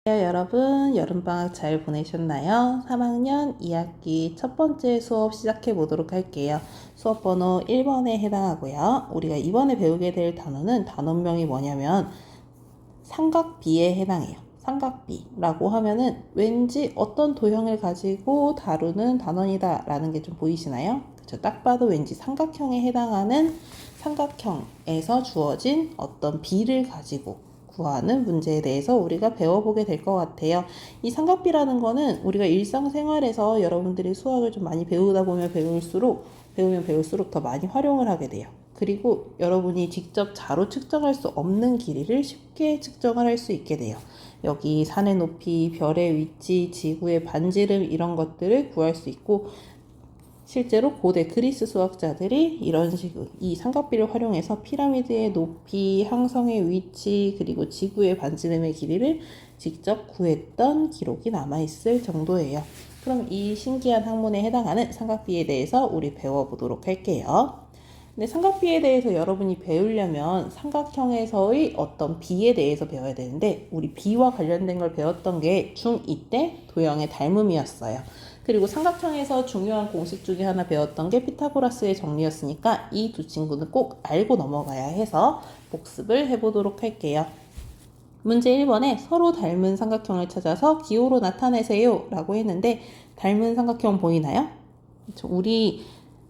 여러분, 여름방학 잘 보내셨나요? 3학년 2학기 첫 번째 수업 시작해 보도록 할게요. 수업 번호 1번에 해당하고요. 우리가 이번에 배우게 될 단어는 단원명이 뭐냐면 삼각비에 해당해요. 삼각비라고 하면은 왠지 어떤 도형을 가지고 다루는 단원이다 라는 게 좀 보이시나요? 그쵸? 딱 봐도 왠지 삼각형에 해당하는 삼각형에서 주어진 어떤 비를 가지고 구하는 문제에 대해서 우리가 배워보게 될 것 같아요. 이 삼각비라는 거는 우리가 일상생활에서 여러분들이 수학을 좀 많이 배우다 보면 배우면 배울수록 더 많이 활용을 하게 돼요. 그리고 여러분이 직접 자로 측정할 수 없는 길이를 쉽게 측정을 할 수 있게 돼요. 여기 산의 높이, 별의 위치, 지구의 반지름 이런 것들을 구할 수 있고, 실제로 고대 그리스 수학자들이 이런 식으로 이 삼각비를 활용해서 피라미드의 높이, 항성의 위치, 그리고 지구의 반지름의 길이를 직접 구했던 기록이 남아있을 정도예요. 그럼 이 신기한 학문에 해당하는 삼각비에 대해서 우리 배워보도록 할게요. 근데 삼각비에 대해서 여러분이 배우려면 삼각형에서의 어떤 비에 대해서 배워야 되는데, 우리 비와 관련된 걸 배웠던 게 중2 때 도형의 닮음이었어요. 그리고 삼각형에서 중요한 공식 중에 하나 배웠던 게 피타고라스의 정리였으니까 이 두 친구는 꼭 알고 넘어가야 해서 복습을 해보도록 할게요. 문제 1번에 서로 닮은 삼각형을 찾아서 기호로 나타내세요 라고 했는데, 닮은 삼각형 보이나요? 우리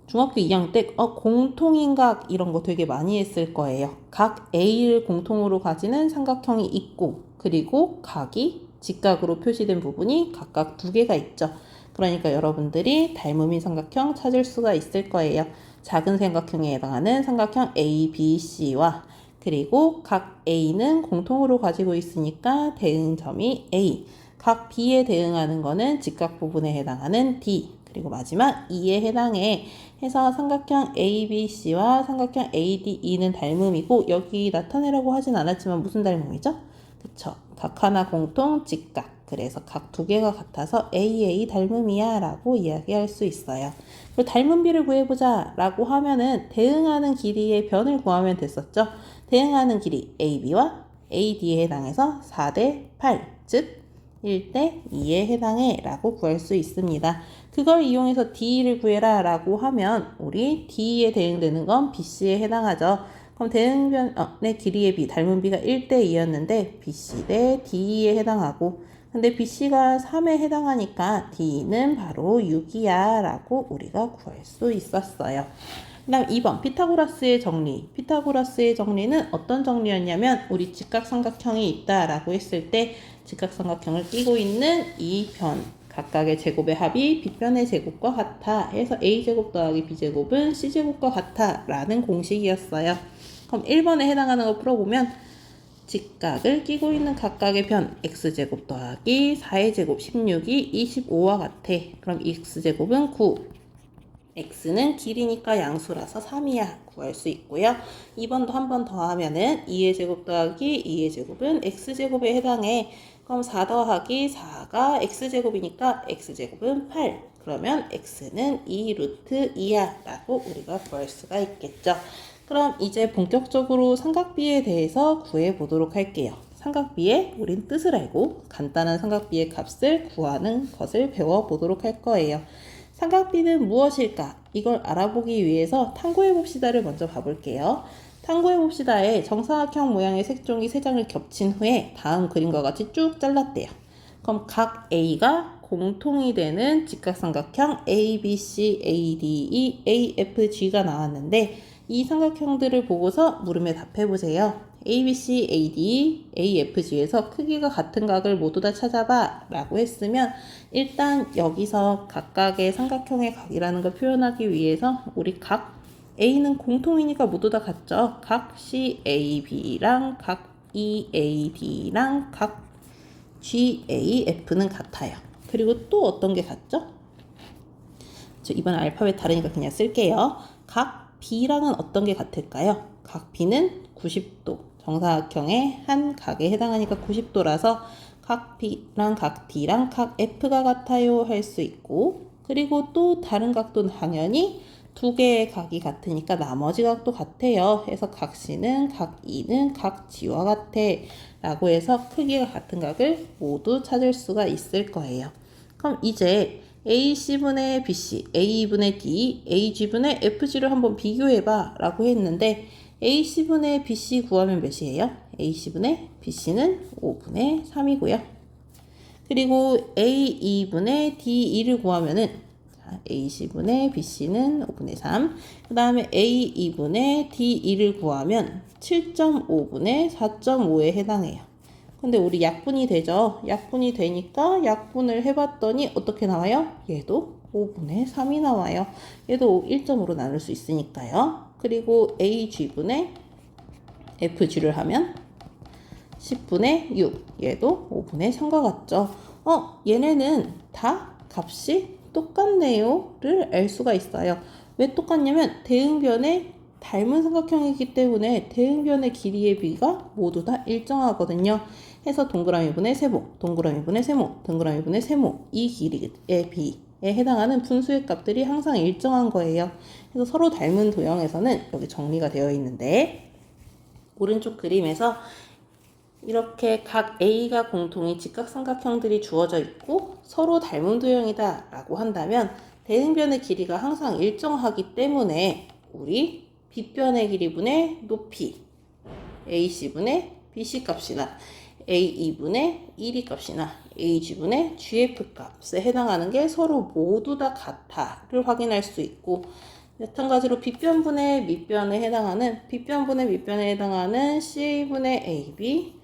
중학교 2학년 때 공통인각 이런 거 되게 많이 했을 거예요. 각 A를 공통으로 가지는 삼각형이 있고, 그리고 각이 직각으로 표시된 부분이 각각 두 개가 있죠. 그러니까 여러분들이 닮음인 삼각형 찾을 수가 있을 거예요. 작은 삼각형에 해당하는 삼각형 A, B, C와 그리고 각 A는 공통으로 가지고 있으니까 대응점이 A, 각 B에 대응하는 거는 직각 부분에 해당하는 D, 그리고 마지막 E에 해당해 해서 삼각형 ABC와 삼각형 ADE는 닮음이고, 여기 나타내라고 하진 않았지만 무슨 닮음이죠? 그쵸? 각 하나 공통 직각. 그래서 각 두 개가 같아서 AA 닮음이야 라고 이야기할 수 있어요. 그리고 닮은 비를 구해보자 라고 하면은 대응하는 길이의 변을 구하면 됐었죠. 대응하는 길이 AB와 AD에 해당해서 4대 8, 즉 1대 2에 해당해 라고 구할 수 있습니다. 그걸 이용해서 D를 구해라 라고 하면 우리 D에 대응되는 건 BC에 해당하죠. 그럼 대응변의 길이의 비, 닮은 비가 1대 2였는데 BC 대 D에 해당하고, 근데 BC가 3에 해당하니까 D는 바로 6이야 라고 우리가 구할 수 있었어요. 그 다음 2번 피타고라스의 정리. 피타고라스의 정리는 어떤 정리였냐면, 우리 직각삼각형이 있다라고 했을 때 직각삼각형을 끼고 있는 이 변, 각각의 제곱의 합이 B변의 제곱과 같아 해서 A제곱 더하기 B제곱은 C제곱과 같아 라는 공식이었어요. 그럼 1번에 해당하는 거 풀어보면, 직각을 끼고 있는 각각의 변 X제곱 더하기 4의 제곱 16이 25와 같아. 그럼 X제곱은 9, X는 길이니까 양수라서 3이야 구할 수 있고요. 2번도 한 번 더 하면은 2의 제곱 더하기 2의 제곱은 X제곱에 해당해. 그럼 4 더하기 4가 X제곱이니까 X제곱은 8. 그러면 X는 2 루트 2야 라고 우리가 구할 수가 있겠죠. 그럼 이제 본격적으로 삼각비에 대해서 구해보도록 할게요. 삼각비의 우린 뜻을 알고 간단한 삼각비의 값을 구하는 것을 배워보도록 할 거예요. 삼각비는 무엇일까? 이걸 알아보기 위해서 탐구해봅시다를 먼저 봐볼게요. 탐구해봅시다에 정사각형 모양의 색종이 3장을 겹친 후에 다음 그림과 같이 쭉 잘랐대요. 그럼 각 A가 공통이 되는 직각삼각형 ABC, ADE, AFG가 나왔는데, 이 삼각형들을 보고서 물음에 답해보세요. ABC, AD, AFG에서 크기가 같은 각을 모두 다 찾아봐 라고 했으면, 일단 여기서 각각의 삼각형의 각이라는 걸 표현하기 위해서 우리 각 A는 공통이니까 모두 다 같죠. 각 CAB랑 각 EAD랑 각 GAF는 같아요. 그리고 또 어떤 게 같죠? 이번 알파벳 다르니까 그냥 쓸게요. 각 B랑은 어떤 게 같을까요? 각 B는 90도. 정사각형의 한 각에 해당하니까 90도라서 각 B랑 각 D랑 각 F가 같아요 할 수 있고, 그리고 또 다른 각도는 당연히 두 개의 각이 같으니까 나머지 각도 같아요. 해서 각 C는 각 E는 각 G와 같아 라고 해서 크기가 같은 각을 모두 찾을 수가 있을 거예요. 그럼 이제 AC분의 BC, AE분의 D, AG분의 FG를 한번 비교해봐 라고 했는데 AC분의 BC 구하면 몇이에요? AC분의 BC는 5분의 3이고요. 그리고 AE분의 DE를 구하면은 AC분의 BC는 5분의 3. 그 다음에 AE분의 DE를 구하면 7.5분의 4.5에 해당해요. 근데 우리 약분이 되죠. 약분이 되니까 약분을 해봤더니 어떻게 나와요? 얘도 5분의 3이 나와요. 얘도 1점으로 나눌 수 있으니까요. 그리고 AG분의 FG를 하면 10분의 6. 얘도 5분의 3과 같죠. 얘네는 다 값이 똑같네요를 알 수가 있어요. 왜 똑같냐면 대응변에 닮은 삼각형이기 때문에 대응변의 길이의 비가 모두 다 일정하거든요. 해서 동그라미분의 세모, 동그라미분의 세모, 동그라미분의 세모 이 길이의 비에 해당하는 분수의 값들이 항상 일정한 거예요. 그래서 서로 닮은 도형에서는 여기 정리가 되어 있는데 오른쪽 그림에서 이렇게 각 A가 공통인 직각삼각형들이 주어져 있고 서로 닮은 도형이다 라고 한다면 대응변의 길이가 항상 일정하기 때문에 우리 빗변의 길이분의 높이 AC분의 BC 값이나 AE분의 1이 값이나 AG분의 GF 값에 해당하는 게 서로 모두 다 같아를 확인할 수 있고 마찬가지로 빗변분의 밑변에 해당하는 CA분의 AB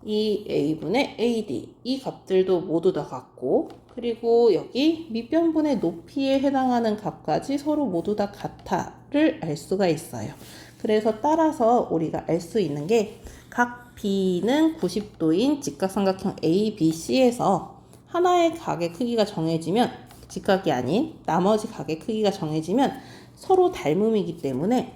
이 A분의 AD 이 값들도 모두 다 같고 그리고 여기 밑변분의 높이에 해당하는 값까지 서로 모두 다 같아를 알 수가 있어요. 그래서 따라서 우리가 알 수 있는 게 각 B는 90도인 직각삼각형 ABC에서 하나의 각의 크기가 정해지면 직각이 아닌 나머지 각의 크기가 정해지면 서로 닮음이기 때문에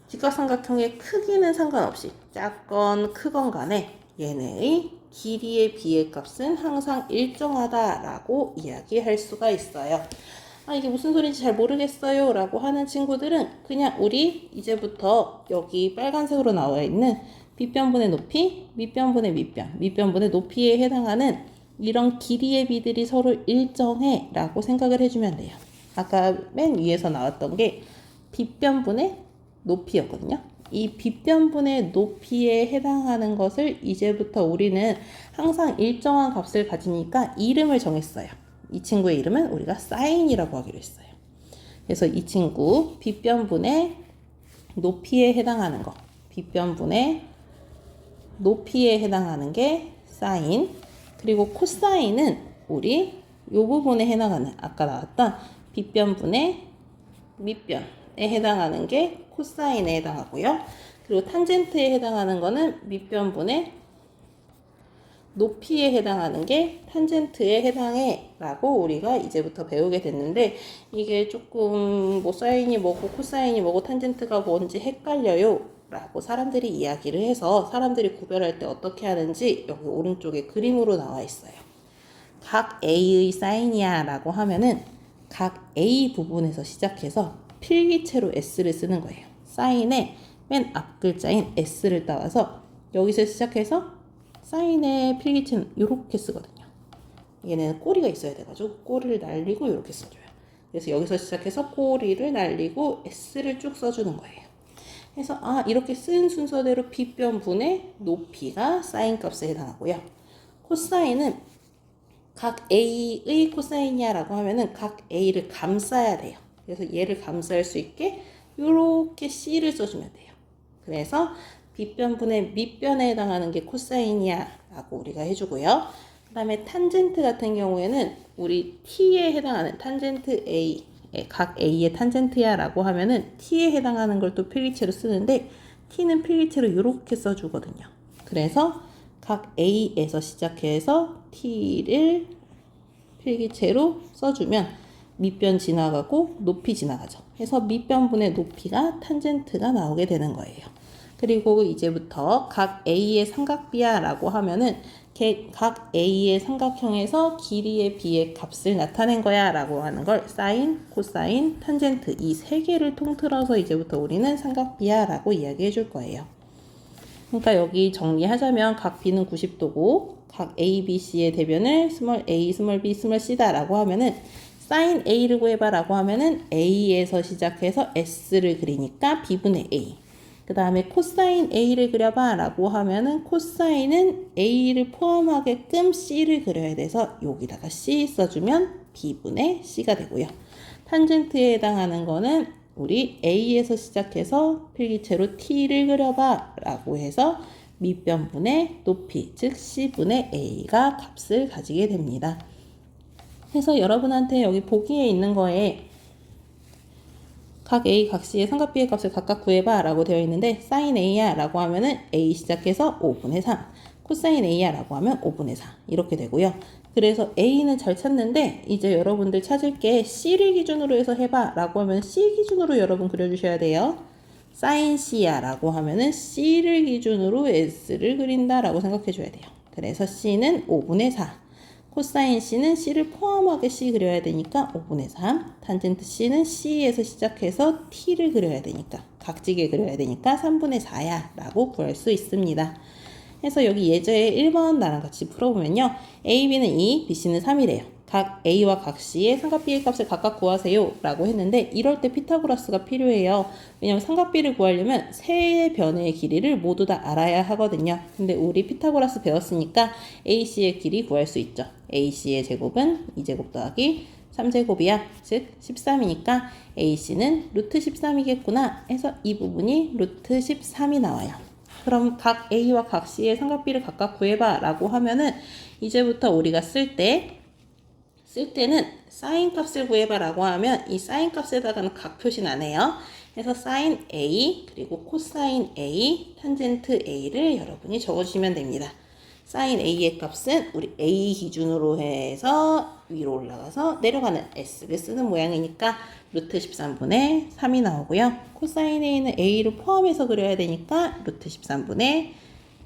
직각삼각형의 크기는 상관없이 작건 크건 간에 얘네의 길이의 비의 값은 항상 일정하다라고 이야기할 수가 있어요. 이게 무슨 소리인지 잘 모르겠어요 라고 하는 친구들은 그냥 우리 이제부터 여기 빨간색으로 나와 있는 빗변분의 높이, 밑변분의 밑변, 밑변분의 높이에 해당하는 이런 길이의 비들이 서로 일정해 라고 생각을 해주면 돼요. 아까 맨 위에서 나왔던 게 빗변분의 높이였거든요. 이 빗변분의 높이에 해당하는 것을 이제부터 우리는 항상 일정한 값을 가지니까 이름을 정했어요. 이 친구의 이름은 우리가 사인이라고 하기로 했어요. 그래서 이 친구 빗변분의 높이에 해당하는 거, 빗변분의 높이에 해당하는 게 사인, 그리고 코사인은 우리 요 부분에 해당하는 아까 나왔던 빗변분의 밑변에 해당하는 게 코사인에 해당하고요. 그리고 탄젠트에 해당하는 거는 밑변분의 높이에 해당하는 게 탄젠트에 해당해 라고 우리가 이제부터 배우게 됐는데 이게 조금 뭐 사인이 뭐고 코사인이 뭐고 탄젠트가 뭔지 헷갈려요 라고 사람들이 이야기를 해서 사람들이 구별할 때 어떻게 하는지 여기 오른쪽에 그림으로 나와 있어요. 각 A의 사인이야 라고 하면은 각 A 부분에서 시작해서 필기체로 S를 쓰는 거예요. 사인의 맨 앞 글자인 S를 따와서 여기서 시작해서 사인의 필기체는 이렇게 쓰거든요. 얘는 꼬리가 있어야 돼가지고 꼬리를 날리고 이렇게 써줘요. 그래서 여기서 시작해서 꼬리를 날리고 S를 쭉 써주는 거예요. 그래서 이렇게 쓴 순서대로 빗변분의 높이가 사인 값에 해당하고요. 코사인은 각 A의 코사인이야 라고 하면은 각 A를 감싸야 돼요. 그래서 얘를 감쌀 수 있게 이렇게 C를 써주면 돼요. 그래서 빗변분의 밑변에 해당하는 게 코사인이야 라고 우리가 해주고요. 그 다음에 탄젠트 같은 경우에는 우리 T에 해당하는 탄젠트 A, 각 A의 탄젠트야 라고 하면은 T에 해당하는 걸 또 필기체로 쓰는데 T는 필기체로 이렇게 써주거든요. 그래서 각 A에서 시작해서 T를 필기체로 써주면 밑변 지나가고 높이 지나가죠. 해서 밑변분의 높이가 탄젠트가 나오게 되는 거예요. 그리고 이제부터 각 A의 삼각비야 라고 하면은 각 A의 삼각형에서 길이의 B의 값을 나타낸 거야 라고 하는 걸 사인, 코사인, 탄젠트 이 세 개를 통틀어서 이제부터 우리는 삼각비야 라고 이야기해 줄 거예요. 그러니까 여기 정리하자면 각 B는 90도고 각 A, B, C의 대변을 스몰 a, 스몰 b, 스몰 c다 라고 하면은 사인 A를 구해봐 라고 하면은 A에서 시작해서 S를 그리니까 B분의 A. 그 다음에 코사인 A를 그려봐 라고 하면은 코사인은 A를 포함하게끔 C를 그려야 돼서 여기다가 C 써주면 B분의 C가 되고요. 탄젠트에 해당하는 거는 우리 A에서 시작해서 필기체로 T를 그려봐 라고 해서 밑변분의 높이 즉 C분의 A가 값을 가지게 됩니다. 그래서 여러분한테 여기 보기에 있는 거에 각 A, 각 C의 삼각비의 값을 각각 구해봐 라고 되어 있는데 사인 A야 라고 하면은 A 시작해서 5분의 3 코사인 A야 라고 하면 5분의 4 이렇게 되고요. 그래서 A는 잘 찾는데 이제 여러분들 찾을 게 C를 기준으로 해서 해봐 라고 하면 C 기준으로 여러분 그려주셔야 돼요. 사인 C야 라고 하면은 C를 기준으로 S를 그린다 라고 생각해 줘야 돼요. 그래서 C는 5분의 4 코사인 C는 C를 포함하게 C 그려야 되니까 5분의 3 탄젠트 C는 C에서 시작해서 T를 그려야 되니까 각지게 그려야 되니까 3분의 4야 라고 구할 수 있습니다. 그래서 여기 예제에 1번 나랑 같이 풀어보면요. A, B는 2, B, C는 3이래요. 각 A와 각 C의 삼각비의 값을 각각 구하세요 라고 했는데 이럴 때 피타고라스가 필요해요. 왜냐면 삼각비를 구하려면 세 변의 길이를 모두 다 알아야 하거든요. 근데 우리 피타고라스 배웠으니까 AC의 길이 구할 수 있죠. AC의 제곱은 2제곱 더하기 3제곱이야. 즉 13이니까 AC는 루트 13이겠구나 해서 이 부분이 루트 13이 나와요. 그럼 각 A와 각 C의 삼각비를 각각 구해봐 라고 하면은 이제부터 우리가 쓸 때는 사인 값을 구해봐 라고 하면 이 사인 값에다가는 각 표시는 안 해요. 그래서 사인 A 그리고 코사인 A, 탄젠트 A를 여러분이 적어주시면 됩니다. 사인 A의 값은 우리 A 기준으로 해서 위로 올라가서 내려가는 S를 쓰는 모양이니까 루트 13분의 3이 나오고요. 코사인 A는 A를 포함해서 그려야 되니까 루트 13분의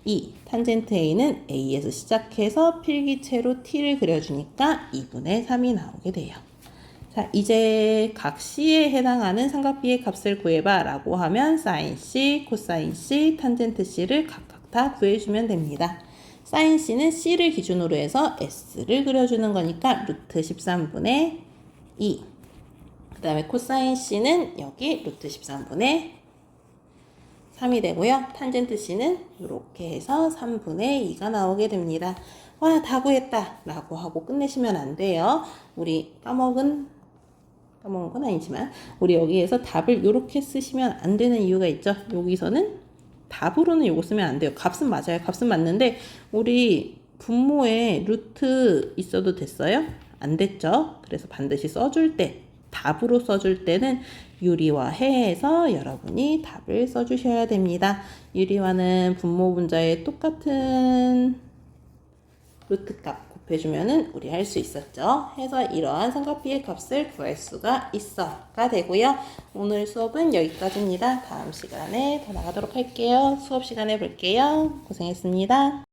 2. 탄젠트 A는 A에서 시작해서 필기체로 T를 그려주니까 2분의 3이 나오게 돼요. 자, 이제 각 C에 해당하는 삼각비의 값을 구해봐 라고 하면 사인 C, 코사인 C, 탄젠트 C를 각각 다 구해주면 됩니다. 사인 C는 C를 기준으로 해서 S를 그려주는 거니까 루트 13분의 2. 그 다음에 코사인 C는 여기 루트 13분의 3이 되고요. 탄젠트 C는 이렇게 해서 3분의 2가 나오게 됩니다. 와, 다 구했다 라고 하고 끝내시면 안 돼요. 우리 까먹은 건 아니지만 우리 여기에서 답을 이렇게 쓰시면 안 되는 이유가 있죠. 여기서는 답으로는 이거 쓰면 안 돼요. 값은 맞아요. 값은 맞는데 우리 분모에 루트 있어도 됐어요? 안 됐죠? 그래서 반드시 써줄 때 답으로 써줄 때는 유리화해서 여러분이 답을 써주셔야 됩니다. 유리화는 분모 분자에 똑같은 루트 값 곱해주면은 우리 할 수 있었죠. 해서 이러한 삼각비의 값을 구할 수가 있어가 되고요. 오늘 수업은 여기까지입니다. 다음 시간에 더 나가도록 할게요. 수업 시간에 볼게요. 고생했습니다.